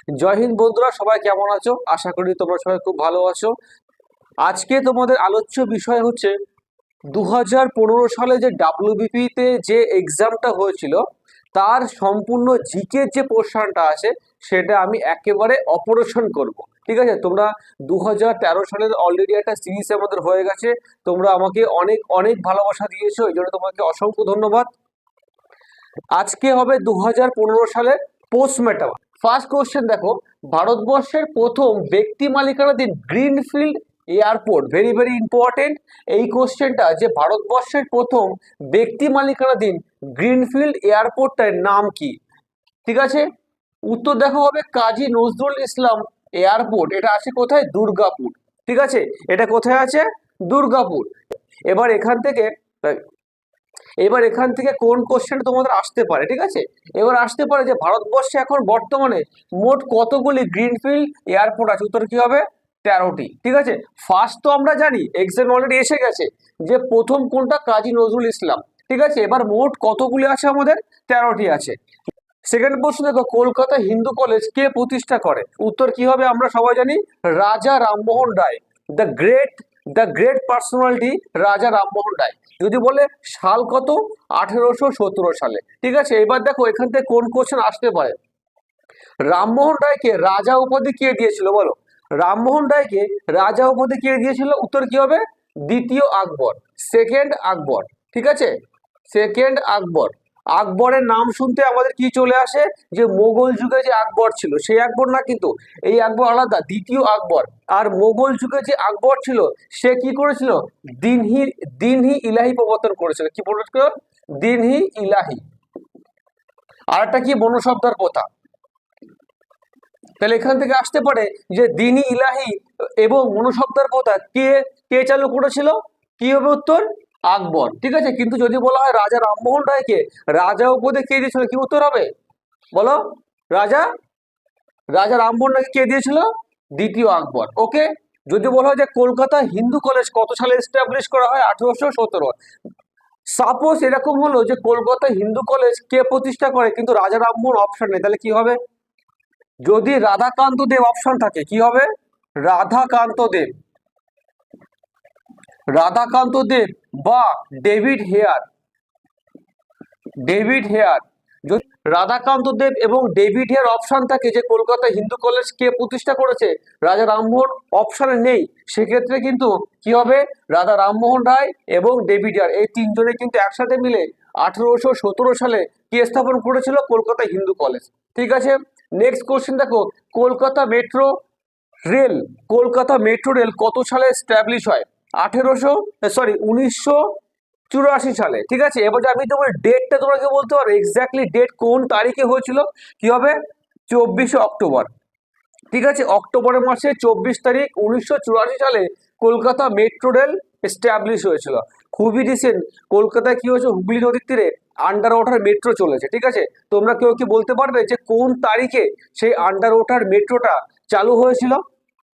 জয় হিন্দ বন্ধুরা, সবাই কেমন আছো? আশা করি তোমরা সবাই খুব ভালো আছো। আজকে তোমাদের আলোচ্য বিষয় হচ্ছে 2015 সালে যে ডাব্লিউবিপি তে যে এক্সামটা হয়েছিল তার সম্পূর্ণ জিকে যে পোর্শনটা আছে সেটা আমি একেবারে অপারেশন করব। ঠিক আছে, তোমরা 2013 সালের অলরেডি একটা সিরিজ আমাদের হয়ে গেছে। তোমরা আমাকে অনেক অনেক ভালোবাসা দিয়েছো, এই জন্য তোমাকে অসংখ্য ধন্যবাদ। আজকে হবে 2015 সালের পোস্টমর্টম। ফার্স্ট কোশ্চেন দেখো, ভারতবর্ষের প্রথম ব্যক্তি মালিকানাধীন greenfield airport, very very important এই কোশ্চেনটা, যে ভারতবর্ষের প্রথম ব্যক্তি মালিকানাধীন গ্রিনফিল্ড এয়ারপোর্টটার নাম কি? ঠিক আছে, উত্তর দেখো হবে কাজী নজরুল ইসলাম এয়ারপোর্ট। এটা আছে কোথায়? দুর্গাপুর। ঠিক আছে, এটা কোথায় আছে? দুর্গাপুর। এবার এখান থেকে কোন কোশ্চেন তোমাদের আসতে পারে? ঠিক আছে, এবার আসতে পারে যে ভারতবর্ষে এখন বর্তমানে মোট কতগুলি গ্রিনফিল্ড এয়ারপোর্ট আছে? উত্তর কি হবে? 13টি। ঠিক আছে, ফার্স্ট তো আমরা জানি, এক্সাম অলরেডি এসে গেছে, যে প্রথম কোনটা? কাজী নজরুল ইসলাম। ঠিক আছে, এবার মোট কতগুলি আছে আমাদের? 13টি আছে। সেকেন্ড প্রশ্ন দেখো, কলকাতা হিন্দু কলেজ কে প্রতিষ্ঠা করে? উত্তর কি হবে? আমরা সবাই জানি রাজা Rammohan Roy, the great personality রাজা রামমোহন রায়। যদি বলে সাল কত? 1817 সালে। ঠিক আছে, এবার দেখো এখান থেকে কোন কোশ্চেন আসতে পারে। রামমোহন রায়কে রাজা উপাধি কে দিয়েছিল বলো? রামমোহন রায়কে রাজা উপাধি কে দিয়েছিল? উত্তর কি হবে? দ্বিতীয় আকবর, সেকেন্ড আকবর। ঠিক আছে, সেকেন্ড আকবর। আকবরের নাম শুনতে আমাদের কি চলে আসে? যে মোগল যুগে যে আকবর ছিল সেই আকবর না, কিন্তু এই আকবর আলাদা, দ্বিতীয় আকবর। আর মোগল যুগে যে আকবর ছিল সে কি করেছিল? দিনহি দিনহি ইলাহি প্রবর্তন করেছিল। কি প্রবর্তন? দিনহি ইলাহি। আর একটা কি? বনশব্দের কথা। তাহলে এখান থেকে আসতে পারে যে দিনই ইলাহি এবং মনুশব্দের কথা কে কে চালু করেছিল? কি হবে উত্তর? আকবর। ঠিক আছে, কিন্তু যদি বলা হয় রাজা রামমোহন রায়কে রাজা উপাধি কে দিয়েছিল, কি উত্তর হবে বলো? রাজা রাজা রামমোহন রায়কে কে দিয়েছিল? দ্বিতীয় আকবর। ওকে। যদি বলা হয় যে কলকাতা হিন্দু কলেজ কত সালে এস্টাবলিশ করা হয়? 1817। সাপোজ এরকম হলো যে কলকাতা হিন্দু কলেজ কে প্রতিষ্ঠা করে, কিন্তু রাজা রামমোহন অপশন নেই, তাহলে কি হবে? যদি রাধাকান্ত দেব অপশন থাকে, কি হবে? রাধাকান্ত দেব, রাধাকান্ত দেব বা ডেভিড হেয়ার। David Hare. যদি রাধাকান্ত দেব এবং ডেভিড হেয়ার অপশন থাকে যে কলকাতা হিন্দু কলেজ কে প্রতিষ্ঠা করেছে, রাজা রামমোহন অপশনে নেই, সেক্ষেত্রে কিন্তু কি হবে? রাধা রামমোহন রায় এবং ডেভিড হেয়ার এই তিনজনে কিন্তু একসাথে মিলে 1817 সালে কি স্থাপন করেছিল? কলকাতা হিন্দু কলেজ। ঠিক আছে, নেক্সট কোশ্চেন দেখো, Kolkata metro rail, Kolkata metro rail কত সালে স্ট্যাবলিশ হয়? 1984 সালে। ঠিক আছে, এবার আমি তোমার ডেটটা তোমাকে বলতে পারো, এক্স্যাক্টলি ডেট কোন তারিখে হয়েছিল? কি হবে? 24 অক্টোবর। ঠিক আছে, অক্টোবরের মাসে 24 তারিখ 1984 সালে কলকাতা মেট্রো রেল এস্টাবলিশ হয়েছিল। খুবই রিসেন্ট কলকাতায় কি হয়েছে? হুগলি নদীর তীরে আন্ডার ওয়াটার মেট্রো চলেছে। ঠিক আছে, তোমরা কেউ কি বলতে পারবে যে কোন তারিখে সেই আন্ডার ওয়াটার মেট্রোটা চালু হয়েছিল?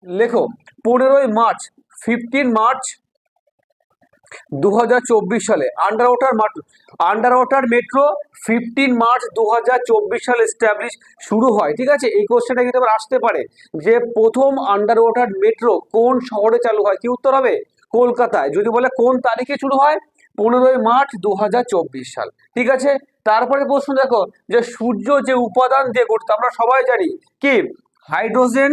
লেখো, 15ই মার্চ, 15 মার্চ 2024 সালে আন্ডার ওয়াটার মেট্রো 15 মার্চ 2024 সালে এস্টাবলিশ শুরু হয়। ঠিক আছে, এই কোশ্চেনটা কিন্তু আবার আসতে পারে যে প্রথম আন্ডার ওয়াটার মেট্রো কোন শহরে চালু হয়? কি উত্তর হবে? কলকাতায়। যদি বলে কোন তারিখে শুরু হয়? 15ই মার্চ 2024 সাল। ঠিক আছে, তারপরে প্রশ্ন দেখো, যে সূর্য যে উপাদান দিয়ে গঠিত আমরা সবাই জানি, কি? হাইড্রোজেন,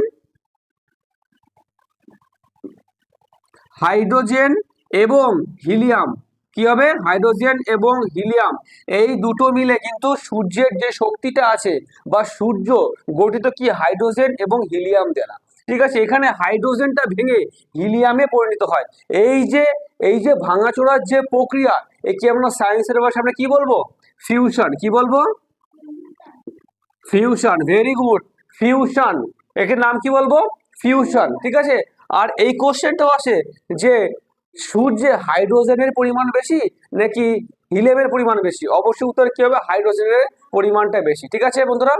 হাইড্রোজেন এবং হিলিয়াম। কি হবে? হাইড্রোজেন এবং হিলিয়াম এই দুটো মিলে কিন্তু সূর্যের যে শক্তিটা আছে বা সূর্য গঠিত কি? হাইড্রোজেন এবং হিলিয়াম দ্বারা। ঠিক আছে, এখানে হাইড্রোজেনটা ভেঙে হিলিয়ামে পরিণত হয়। এই যে ভাঙাচোরার যে প্রক্রিয়া, একে আমরা সায়েন্সের ভাষায় আমরা কি বলবো? ফিউশন। কি বলবো? ফিউশন। Very good, fusion. এর নাম কি বলবো? ফিউশন। ঠিক আছে, আর এই কোশ্চেনটাও আসে যে সূর্যে হাইড্রোজেনের পরিমাণ বেশি নাকি হিলিয়ামের পরিমাণ বেশি? অবশ্যই উত্তর কি হবে? হাইড্রোজেনের পরিমাণটা বেশি। ঠিক আছে বন্ধুরা,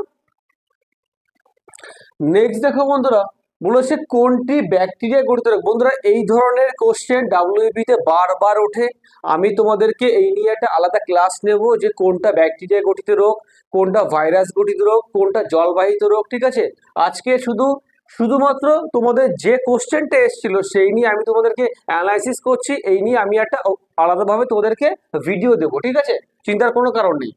নেক্সট দেখো বন্ধুরা, বলেছে কোনটি ব্যাকটেরিয়া গঠিত রোগ। বন্ধুরা এই ধরনের কোশ্চেন ডাব্লিউবি তে বারবার ওঠে। আমি তোমাদেরকে এই নিয়ে একটা আলাদা ক্লাস নেব যে কোনটা ব্যাকটেরিয়া গঠিত রোগ, কোনটা ভাইরাস গঠিত রোগ, কোনটা জলবাহিত রোগ। ঠিক আছে, আজকে শুধুমাত্র তোমাদের যে কোশ্চেনটা এসেছিল সেই নিয়ে আমি তোমাদেরকে অ্যানালাইসিস করছি, এই নিয়ে আমি একটা আলাদাভাবে তোমাদেরকে ভিডিও দেবো। ঠিক আছে, চিন্তার কোনো কারণ নেই।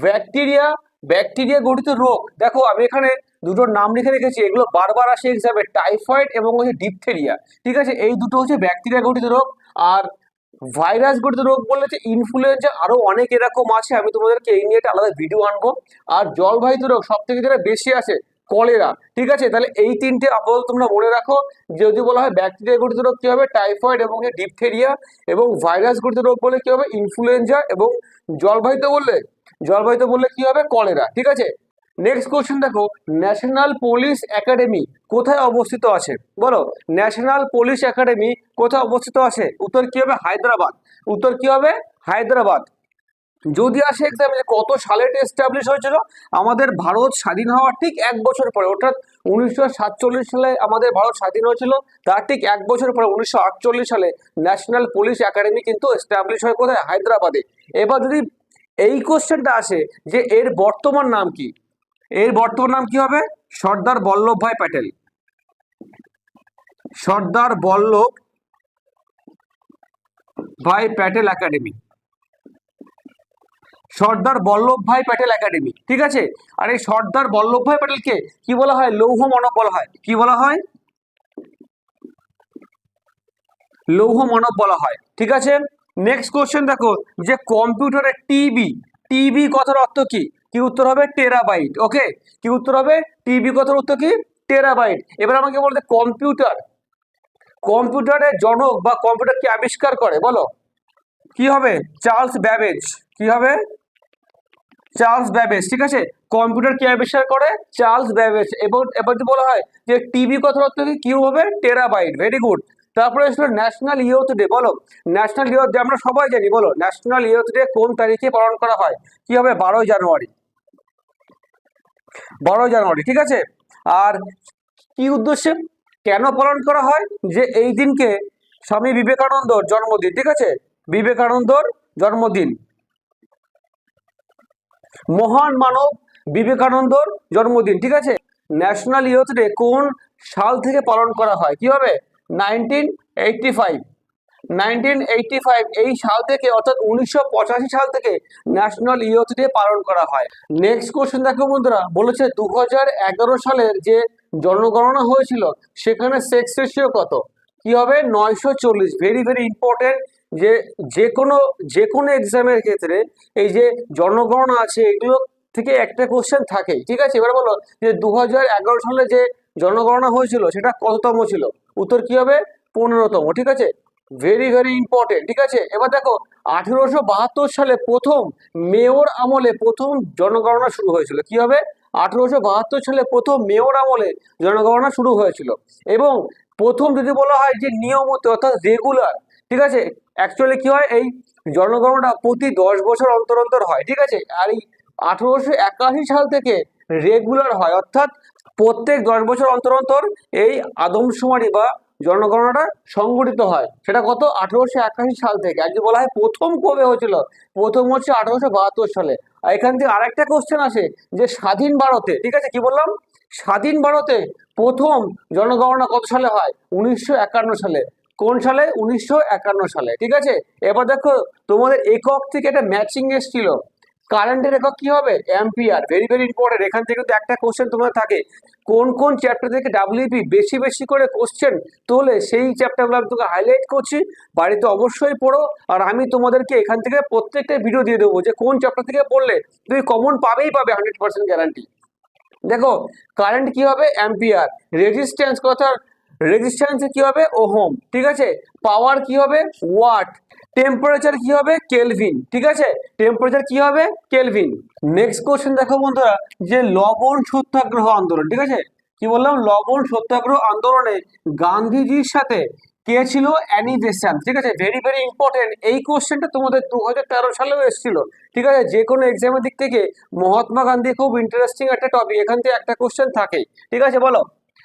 ব্যাকটেরিয়া গঠিত রোগ, দেখো আমি এখানে দুটো নাম লিখে রেখেছি, এগুলো বারবার আসে এক্সামে, টাইফয়েড এবং হচ্ছে ডিপথেরিয়া। ঠিক আছে, এই দুটো হচ্ছে ব্যাকটেরিয়া গঠিত রোগ। আর ভাইরাস গঠিত রোগ বললে যে ইনফ্লুয়েঞ্জা, আরো অনেক এরকম আছে, আমি তোমাদেরকে এই নিয়ে একটা আলাদা ভিডিও আনবো। আর জলবাহিত রোগ সব থেকে যেটা বেশি আছে কলেরা। ঠিক আছে, তাহলে এই তিনটে আপাতত তোমরা মনে রাখো। যদি বলা হয় ব্যাকটেরিয়া গঠিত রোগ কি হবে, টাইফয়েড এবং ডিপথেরিয়া, এবং ভাইরাস গঠিত রোগ বলে কি হবে, ইনফ্লুয়েঞ্জা, এবং জলবাহিত বললে কি হবে, কলেরা। ঠিক আছে, নেক্সট কোশ্চেন দেখো, ন্যাশনাল পুলিশ একাডেমি কোথায় অবস্থিত আছে? বলো, ন্যাশনাল পুলিশ একাডেমি কোথায় অবস্থিত আছে? উত্তর কি হবে, হায়দ্রাবাদ। উত্তর কি হবে, হায়দ্রাবাদ। যদি আসে এক্সামে কত সালে এস্টাবলিশ হয়েছিল, আমাদের ভারত স্বাধীন হওয়ার ঠিক 1 বছর পরে, অর্থাৎ 1947 সালে আমাদের ভারত স্বাধীন হয়েছিল, তার ঠিক 1 বছর পরে 1948 সালে ন্যাশনাল পুলিশ একাডেমি কিন্তু এস্টাবলিশ হয় কোথায়, হায়দ্রাবাদে। এবার যদি এই কোশ্চেনটা আসে যে এর বর্তমান নাম কি, এর বর্তমান নাম কি হবে, সর্দার বল্লভভাই প্যাটেল। Sardar Vallabhbhai Patel academy, Sardar Vallabhbhai Patel academy. ঠিক আছে, আর এই সর্দার বল্লভভাই প্যাটেলকে কি বলা হয়, লৌহ মানব বলা হয়। কি বলা হয়, লৌহ মানব বলা হয়। ঠিক আছে, নেক্সট কোশ্চেন দেখো, যে কম্পিউটারে টিবি কথার অর্থ কি? কি উত্তর হবে, টেরাবাইট। ওকে, কি উত্তর হবে, টিবি কথার উত্তর কি, টেরাবাইট। এবার আমাকে বলতে কম্পিউটারের জনক বা কম্পিউটার কি আবিষ্কার করে, বলো কি হবে, চার্লস ব্যাবেজ। কি হবে, চার্লস ব্যাবেজ। ঠিক আছে, কম্পিউটার কে আবিষ্কার করে, চার্লস ব্যাবেজ। এবং এবার যদি বলা হয় যে টিবি কথার অর্থ কি হবে, টেরাবাইট। Very good. তারপরে ছিল ন্যাশনাল ইয়ুথ ডে। বলো, ন্যাশনাল ইয়ুথ ডে আমরা সবাই জানি, বলো ন্যাশনাল ইয়ুথ ডে কোন তারিখে পালন করা হয়? কি হবে, 12ই জানুয়ারি। 12ই জানুয়ারি। ঠিক আছে, আর কি উদ্দেশ্যে, কেন পালন করা হয়? যে এই দিনকে স্বামী বিবেকানন্দর জন্মদিন। ঠিক আছে, বিবেকানন্দর জন্মদিন, মহান মানব বিবেকানন্দর জন্মদিন। ঠিক আছে, ন্যাশনাল ইয়ুথ ডে কোন সাল থেকে পালন করা হয়? কি হবে, 1985। 1985 এই সাল থেকে, অর্থাৎ 1985 সাল থেকে ন্যাশনাল ইয়ুথ ডে পালন করা হয়। নেক্সট কোশ্চেন দেখো বন্ধুরা, বলেছে 2011 সালের যে জনগণনা হয়েছিল সেখানে সেক্স রেশিও কত? কি হবে, 940। Very very important. যে যে কোনো এক্সামের ক্ষেত্রে এই যে জনগণনা আছে এগুলো থেকে একটা কোশ্চেন থাকেই। ঠিক আছে, এবার বলো যে 2011 সালে যে জনগণনা হয়েছিল সেটা কততম ছিল? উত্তর কি হবে, 15তম। ঠিক আছে, ভেরি ভেরি ইম্পর্টেন্ট। ঠিক আছে, এবার দেখো 1872 সালে প্রথম মেয়র আমলে প্রথম জনগণনা শুরু হয়েছিল। কি হবে, 1872 সালে প্রথম মেয়র আমলে জনগণনা শুরু হয়েছিল। এবং প্রথম যদি বলা হয় যে নিয়মিত, অর্থাৎ রেগুলার। ঠিক আছে, অ্যাকচুয়ালি কি হয়, এই জনগণনা প্রতি 10 বছর অন্তর অন্তর হয়। ঠিক আছে, আর এই 1881 সাল থেকে রেগুলার হয়, অর্থাৎ প্রত্যেক 10 বছর অন্তর অন্তর এই আদমশুমারি বা জনগণনাটা সংগঠিত হয়। সেটা কত, 1881 সাল থেকে। আর যদি বলা হয় প্রথম কবে হয়েছিল, প্রথম হচ্ছে 1872 সালে। আর এখান থেকে আরেকটা কোশ্চেন আসে যে স্বাধীন ভারতে, ঠিক আছে কি বললাম, স্বাধীন ভারতে প্রথম জনগণনা কত সালে হয়? 1951 সালে। কোন সালে? 1951 সালে। ঠিক আছে, এবার দেখো তোমাদের একক থেকে একটা ম্যাচিং এসেছিল। কারেন্টের একক কি হবে, অ্যাম্পিয়ার। Very very important. এখান থেকে কিন্তু একটা কোশ্চেন তোমাদের থাকে, কোন কোন চ্যাপ্টার থেকে ডাব্লিউপি বেশি বেশি করে কোশ্চেন তোলে সেই চ্যাপ্টারগুলো আমি তোকে হাইলাইট করছি। বাড়িতে অবশ্যই পড়ো। আর আমি তোমাদেরকে এখান থেকে প্রত্যেকটা ভিডিও দিয়ে দেবো যে কোন চ্যাপ্টার থেকে পড়লে তুমি কমন পাবেই পাবে, 100% গ্যারান্টি। দেখো কারেন্ট কি হবে, অ্যাম্পিয়ার। রেজিস্ট্যান্স কথা, রেজিস্ট্যান্স কি হবে, ওহম। ঠিক আছে, পাওয়ার কি হবে, ওয়াট। টেম্পারেচার কি হবে, কেলভিন। ঠিক আছে, টেম্পারেচার কি হবে, কেলভিন। নেক্সট কোশ্চেন দেখো বন্ধুরা, যে লবণ সত্যাগ্রহ আন্দোলন। ঠিক আছে, কি বললাম, লবণ সত্যাগ্রহ আন্দোলনে গান্ধীজির সাথে কে ছিল, অ্যানি বেসান্ট। ঠিক আছে, ভেরি ভেরি ইম্পর্টেন্ট। এই কোশ্চেনটা তোমাদের 2013 সালেও এসেছিল। ঠিক আছে, যে কোনো এক্সামের দিক থেকে মহাত্মা গান্ধী খুব ইন্টারেস্টিং একটা টপিক, এখান থেকে একটা কোশ্চেন থাকেই। ঠিক আছে, বলো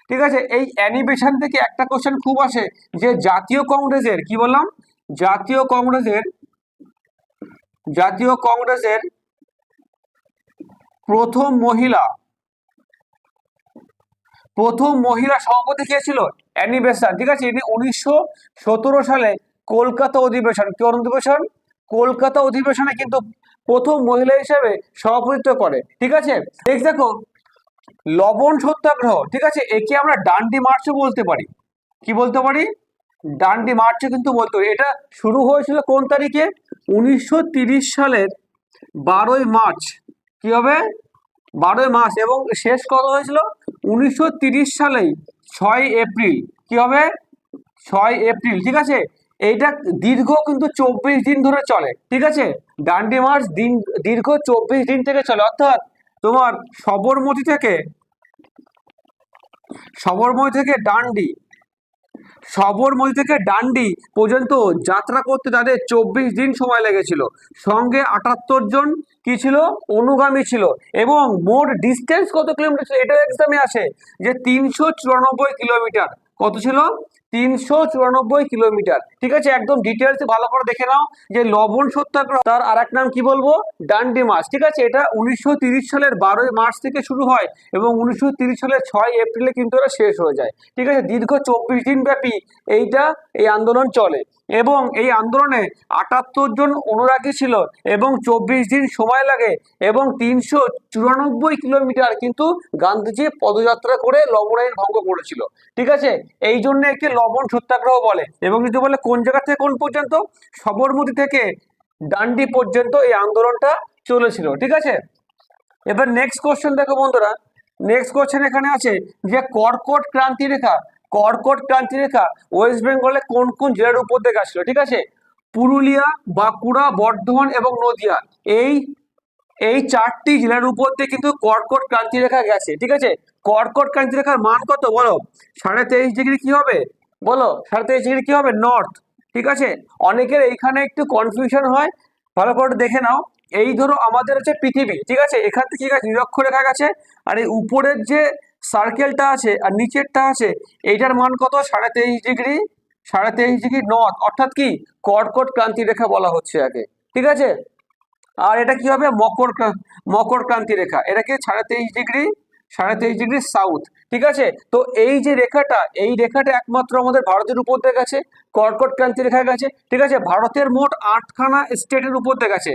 ঠিক আছে, এই অ্যানিমেশন থেকে একটা কোশ্চেন খুব আসে যে জাতীয় কংগ্রেসের কি বললাম, জাতীয় কংগ্রেসের জাতীয় কংগ্রেসের প্রথম মহিলা সভাপতি কে ছিল, অ্যানি বেসান্ট। ঠিক আছে, ইনি 1917 সালে কলকাতা অধিবেশন, কোন অধিবেশন, কলকাতা অধিবেশনে কিন্তু প্রথম মহিলা হিসেবে সভাপতিত্ব করে। ঠিক আছে, দেখো লবণ সত্যাগ্রহ, ঠিক আছে, একে আমরা ডান্ডি মার্চও বলতে পারি। কি বলতে পারি, ডান্ডি মার্চও কিন্তু বলতে পারি। এটা শুরু হয়েছিল কোন তারিখে, 1930 সালের 12ই মার্চ। কি হবে, 12ই মার্চ, এবং শেষ কত হয়েছিল 1930 সালেই 6 এপ্রিল। কি হবে, 6 এপ্রিল। ঠিক আছে, এইটা দীর্ঘ কিন্তু 24 দিন ধরে চলে। ঠিক আছে, ডান্ডি মার্চ দীর্ঘ 24 দিন থেকে চলে, অর্থাৎ তোমার সবরমতী থেকে ডান্ডি পর্যন্ত যাত্রা করতে তাদের 24 দিন সময় লেগেছিল। সঙ্গে 78 জন কি ছিল, অনুগামী ছিল, এবং মোট ডিস্টেন্স কত কিলোমিটার ছিল, এটা এক্সামে আসে যে 394 কিলোমিটার। কত ছিল, 394 কিলোমিটার। ঠিক আছে, একদম ডিটেলস ভালো করে দেখে নাও যে লবণ সত্যাগ্রহ তার আরেক নাম কি বলবো, ডান্ডি মার্চ। ঠিক আছে, এটা 1930 সালের 12ই মার্চ থেকে শুরু হয় এবং 1930 সালের 6 এপ্রিলে কিন্তু এটা শেষ হয়ে যায়। ঠিক আছে, দীর্ঘ 24 দিন ব্যাপী এই আন্দোলন চলে, এবং এই আন্দোলনে 78 জন অনুরাগী ছিল, এবং 24 দিন সময় লাগে, এবং 394 কিলোমিটার কিন্তু গান্ধীজি পদযাত্রা করে লবণ আইন ভঙ্গ করেছিল। ঠিক আছে, এই জন্য একে লবণ সত্যাগ্রহ বলে। এবং যদি বলে কোন জায়গা থেকে কোন পর্যন্ত, সবরমতী থেকে ডান্ডি পর্যন্ত এই আন্দোলনটা চলেছিল। ঠিক আছে, এবার নেক্সট কোশ্চেন দেখো বন্ধুরা, নেক্সট কোশ্চেন এখানে আছে যে কর্কট ক্রান্তি রেখা ওয়েস্ট বেঙ্গলে কোন কোন জেলার উপর দিয়ে গেছিল। ঠিক আছে, পুরুলিয়া, বাঁকুড়া, বর্ধমান এবং নদিয়া, এই 4টি জেলার উপর দিয়ে কিন্তু কর্কট ক্রান্তি রেখা গেছে। ঠিক আছে, কর্কট ক্রান্তি রেখার মান কত বলো, 23.5 ডিগ্রি কি হবে, বলো 23.5 ডিগ্রি কি হবে, নর্থ। ঠিক আছে, অনেকের এইখানে একটু কনফিউশন হয়, ভালো করে দেখে নাও। এই ধরো আমাদের হচ্ছে পৃথিবী, ঠিক আছে, এখান থেকে নিরক্ষরেখা গেছে, আর এই উপরের যে সার্কেলটা আছে আর নিচেরটা আছে, এইটার মান কত, 23.5 ডিগ্রি নর্থ, অর্থাৎ কি কর্কট ক্রান্তি রেখা বলা হচ্ছে আগে। ঠিক আছে, আর এটা কি হবে, মকর ক্রান্তি রেখা, এটাকে 23.5 ডিগ্রি সাউথ। ঠিক আছে, তো এই যে রেখাটা, এই রেখাটা একমাত্র আমাদের ভারতের উপর দিয়ে গেছে, কর্কট ক্রান্তি রেখা গেছে। ঠিক আছে, ভারতের মোট 8খানা স্টেটের উপর দিয়ে গেছে।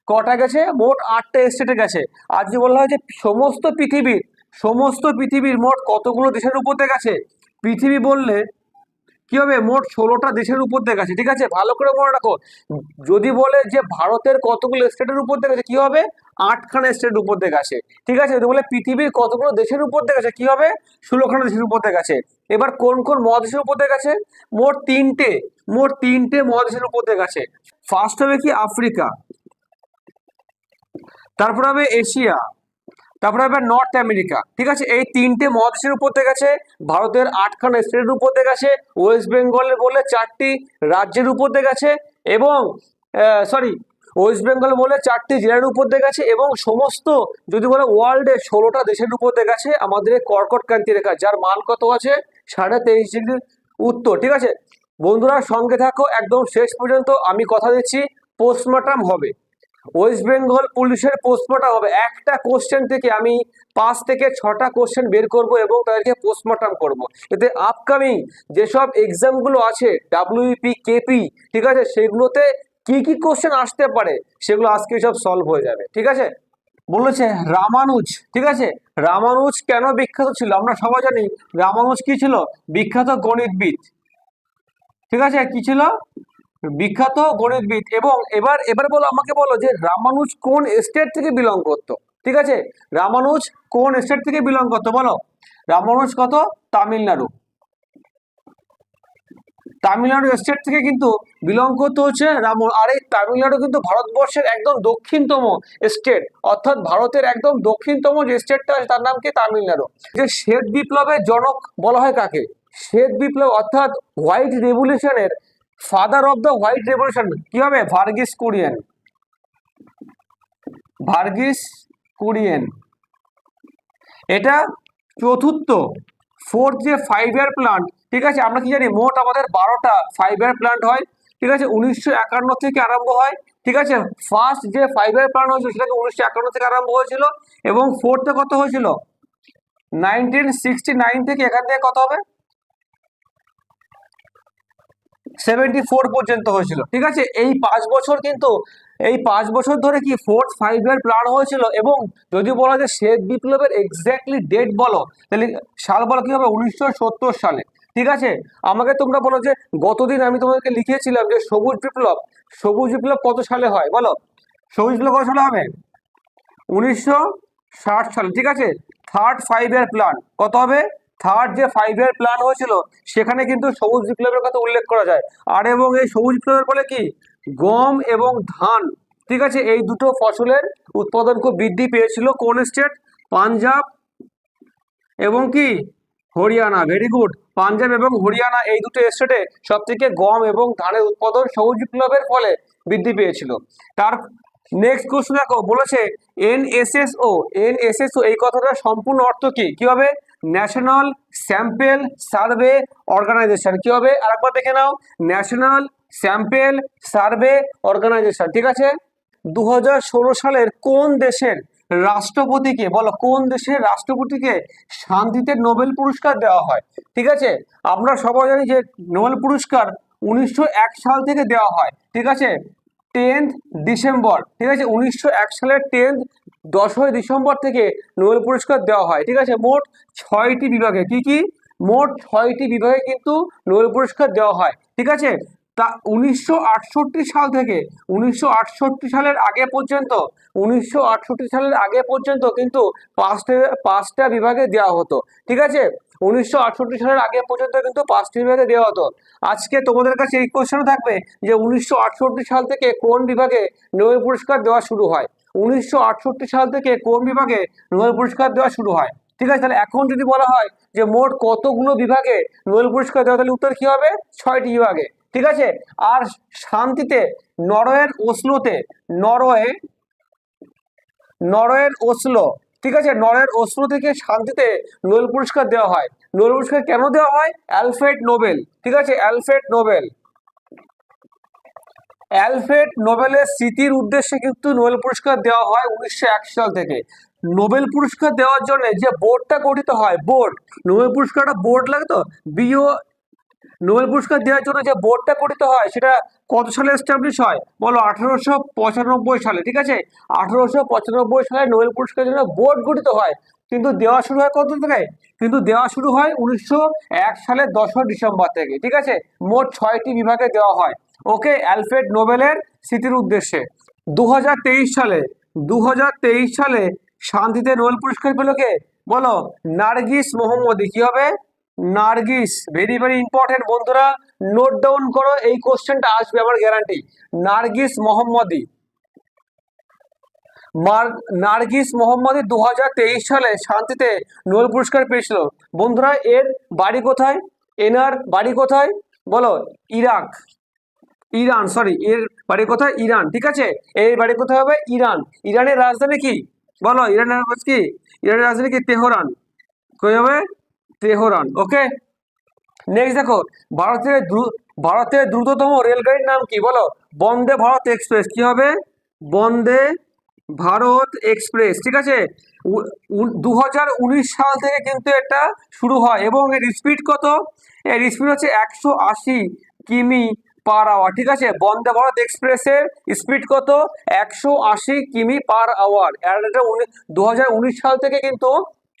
কটা গেছে, মোট 8টা স্টেটে গেছে। আর যদি বলা হয় যে সমস্ত পৃথিবীর মোট কতগুলো দেশের উপর দিয়ে গেছে, পৃথিবী বললে কি হবে, মোট 16টা দেশের উপর দিয়ে গেছে। ঠিক আছে, ভালো করে মনে রাখো, যদি বলে যে ভারতের কতগুলো স্টেটের উপর দিয়ে গেছে, কি হবে, 8খানা স্টেটের উপর দিয়ে গেছে। ঠিক আছে, যদি বলে পৃথিবীর কতগুলো দেশের উপর দিয়ে গেছে, কি হবে, 16খানা দেশের উপর দিয়ে গেছে। এবার কোন কোন মহাদেশের উপর দিয়ে গেছে, মোট তিনটে মহাদেশের উপর দিয়ে গেছে। ফার্স্ট হবে কি, আফ্রিকা, তারপর হবে এশিয়া, তারপরে হবে নর্থ আমেরিকা। ঠিক আছে, এই 3টে মহাদেশের উপর দিয়ে গেছে, ভারতের 8খানা স্টেটের উপর দিয়ে গেছে, ওয়েস্ট বেঙ্গলের বলে 4টি রাজ্যের উপর দিয়ে গেছে, এবং ওয়েস্ট বেঙ্গল বলে 4টি জেলার উপর দিয়ে গেছে, এবং সমস্ত যদি বলে ওয়ার্ল্ডে 16টা দেশের উপর দিয়ে গেছে আমাদের কর্কট ক্রান্তি রেখা, যার মান কত আছে, 23.5 ডিগ্রি উত্তর। ঠিক আছে বন্ধুরা, সঙ্গে থাকো একদম শেষ পর্যন্ত, আমি কথা দিচ্ছি পোস্টমর্টম হবে, ওয়েস্ট বেঙ্গল পুলিশের পোস্টমর্টম হবে। একটা কোশ্চেন থেকে আমি 5 থেকে 6টা কোশ্চেন বের করব এবং তাদেরকে পোস্টমর্টম করব, এতে আপকামিং যেসব এক্সামগুলো আছে ডাব্লিউপি, কেপি, ঠিক আছে, সেগুলোতে কি কি কোশ্চেন আসতে পারে সেগুলো আজকে সব সলভ হয়ে যাবে। ঠিক আছে, বলেছে রামানুজ। ঠিক আছে, রামানুজ কেন বিখ্যাত ছিল, আমরা সবাই জানি রামানুজ কি ছিল, বিখ্যাত গণিতবিদ। ঠিক আছে, কি ছিল, বিখ্যাত গণিতবিদ। এবং এবার বলো, আমাকে বলো যে রামানুজ কোন স্টেট থেকে বিলং করতো। ঠিক আছে, রামানুজ কোন স্টেট থেকে বিলং করতো বলো, রামানুজ কত, তামিলনাড়ু স্টেট থেকে কিন্তু বিলং করতে হচ্ছে রামন। আর এই তামিলনাড়ু কিন্তু ভারতবর্ষের একদম দক্ষিণতম স্টেট, অর্থাৎ ভারতের একদম দক্ষিণতম যে স্টেটটা আছে তার নাম কি, তামিলনাড়ু। যে শ্বেত বিপ্লবের জনক বলা হয় কাকে, শ্বেত বিপ্লব অর্থাৎ হোয়াইট রেভলিউশনের father of the white revolution কি হবে, ভার্গিস কুরিয়েন। এটা চতুর্থ ফোর্থ যে 5 ইয়ার প্ল্যান, ঠিক আছে, আমরা কি জানি মোট আমাদের 12টা 5 ইয়ার প্ল্যান হয়, ঠিক আছে, 1951 থেকে আরম্ভ হয়, ঠিক আছে। ফার্স্ট যে 5 ইয়ার প্ল্যান হয়েছিল সেটাকে 1951 থেকে আরম্ভ হয়েছিল, এবং ফোর্থে কত হয়েছিল 1969 থেকে, এখান থেকে কত হবে 74 পর্যন্ত হয়েছিল, ঠিক আছে। এই 5 বছর কিন্তু, এই 5 বছর ধরে কি ফোর্থ 5 ইয়ার প্ল্যান হয়েছিল। এবং যদি বলা যায় শ্বেত বিপ্লবের এক্স্যাক্টলি ডেট বলো, তাহলে সাল বলো কি হবে 1970 সালে, ঠিক আছে। আমাকে তোমরা বলো যে গতদিন আমি তোমাদেরকে লিখিয়েছিলাম যে সবুজ বিপ্লব কত সালে হয় বলো, সবুজ বিপ্লব কত সালে হবে 1960 সালে, ঠিক আছে। থার্ড 5 ইয়ার প্ল্যান কত হবে, থার্ড যে 5 ইয়ার প্ল্যান হয়েছিল সেখানে কিন্তু সবুজ বিপ্লবের কথা উল্লেখ করা যায়। আর এবং এই সবুজ বিপ্লবের ফলে কি গম এবং ধান, ঠিক আছে, এই দুটো ফসলের উৎপাদন খুব বৃদ্ধি পেয়েছিল। কোন স্টেট, পাঞ্জাব এবং কি হরিয়ানা, ভেরি গুড, পাঞ্জাব এবং হরিয়ানা এই দুটো স্টেটে সব থেকে গম এবং ধানের উৎপাদন সবুজ বিপ্লবের ফলে বৃদ্ধি পেয়েছিল। তার নেক্সট কোশ্চেন দেখো, বলেছে এনএসএসও এই কথাটার সম্পূর্ণ অর্থ কি কি হবে, ন্যাশনাল স্যাম্পেল সার্ভে অর্গানাইজেশন, কি হবে আরেকবার দেখে নাও, ন্যাশনাল স্যাম্পেল সার্ভে অর্গানাইজেশন, ঠিক আছে। 2016 সালের কোন দেশের রাষ্ট্রপতিকে বলো, কোন দেশের রাষ্ট্রপতিকে শান্তিতে নোবেল পুরস্কার দেওয়া হয়, ঠিক আছে। আমরা সবাই জানি যে নোবেল পুরস্কার 1901 সাল থেকে দেওয়া হয়, ঠিক আছে, 10th ডিসেম্বর, ঠিক আছে, 1901 সালের 10ই ডিসেম্বর থেকে নোবেল পুরস্কার দেওয়া হয়, ঠিক আছে। মোট 6টি বিভাগে, কি কি মোট 6টি বিভাগে কিন্তু নোবেল পুরস্কার দেওয়া হয়, ঠিক আছে। তা 1968 সাল থেকে 1968 সালের আগে পর্যন্ত, 1968 সালের আগে পর্যন্ত কিন্তু পাঁচটা বিভাগে দেওয়া হতো, ঠিক আছে। 1968 সালের আগে পর্যন্ত কিন্তু 5টি বিভাগে দেওয়া হতো। আজকে তোমাদের কাছে এই কোশ্চেন থাকবে যে 1968 সাল থেকে কোন বিভাগে নোবেল পুরস্কার দেওয়া শুরু হয়, 1968 সাল থেকে কোন বিভাগে নোবেল পুরস্কার দেওয়া শুরু হয়, ঠিক আছে। তাহলে এখন যদি বলা হয় যে মোট কতগুলো বিভাগে নোবেল পুরস্কার দেওয়া, তাহলে উত্তর কি হবে 6টি বিভাগে, ঠিক আছে। আর শান্তিতে নরওয়ের ওসলোতে, নরওয়ের ওসলো, ঠিক আছে, নরওয়ের ওসলো থেকে শান্তিতে নোবেল পুরস্কার দেওয়া হয়। নোবেল পুরস্কার কেন দেওয়া হয়, অ্যালফ্রেড নোবেল, ঠিক আছে, অ্যালফ্রেড নোবেলের স্মৃতির উদ্দেশ্যে কিন্তু নোবেল পুরস্কার দেওয়া হয় 1901 সাল থেকে। নোবেল পুরস্কার দেওয়ার জন্য যে বোর্ডটা গঠিত হয়, বোর্ড, নোবেল পুরস্কারটা বোর্ড লাগে তো, বিও, নোবেল পুরস্কার দেওয়ার জন্য যে বোর্ডটা গঠিত হয় সেটা কত সালে এস্টাবলিশ হয় বলো, 1895 সালে, ঠিক আছে। 1895 সালে নোবেল পুরস্কারের জন্য বোর্ড গঠিত হয়, কিন্তু দেওয়া শুরু হয় কত থেকে, কিন্তু দেওয়া শুরু হয় 1901 সালের 10ই ডিসেম্বর থেকে, ঠিক আছে। মোট 6টি বিভাগে দেওয়া হয়, ওকে, অ্যালফ্রেড নোবেলের স্মৃতির উদ্দেশ্যে। 2023 সালে শান্তিতে নোবেল পুরস্কার পেল কে বলো, নার্গিস মোহাম্মদী, কি হবে নার্গিস, ভেরি ভেরি ইম্পর্টেন্ট বন্ধুরা, নোট ডাউন করো, এই কোশ্চেনটা আসবে আমার গ্যারান্টি। নার্গিস মোহাম্মদী, নার্গিস মোহাম্মদী 2023 সালে শান্তিতে নোবেল পুরস্কার পেয়েছিল। বন্ধুরা এর বাড়ি কোথায়, এনার বাড়ি কোথায় বলো, ইরান, সরি, এর বাড়ি কোথায়, ইরান, ঠিক আছে। এর বাড়ি কোথায় হবে, ইরান। ইরানের রাজধানী কি বলো, ইরানের কি, ইরানের রাজধানী কি, তেহরান, কই হবে তেহরান, ওকে। নেক্সট দেখো, ভারতের দ্রুততম রেলগাড়ির নাম কি বলো, বন্দে ভারত এক্সপ্রেস, কি হবে বন্দে ভারত এক্সপ্রেস, ঠিক আছে। 2019 সাল থেকে কিন্তু এটা শুরু হয়, এবং এর স্পিড কত, এর স্পিড হচ্ছে 180 কিমি পার আওয়ার, ঠিক আছে। বন্দে ভারত এক্সপ্রেসের স্পিড কত, 180 কিমি পার আওয়ার। আর এটা 2019 সাল থেকে কিন্তু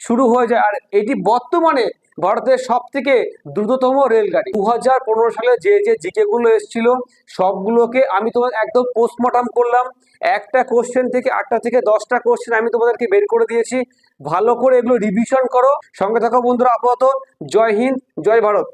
শুরু হয়ে যায়, আর এটি বর্তমানে ভারতের সব থেকে দ্রুততম রেলগাড়ি। 2015 সালে যে যে জিকে গুলো এসেছিল সবগুলোকে আমি তোমার একদম পোস্টমর্টম করলাম, একটা কোশ্চেন থেকে 8টা থেকে 10টা কোশ্চেন আমি তোমাদেরকে বের করে দিয়েছি। ভালো করে এগুলো রিভিশন করো, সঙ্গে থাকো বন্ধুরা। আপাতত জয় হিন্দ, জয় ভারত।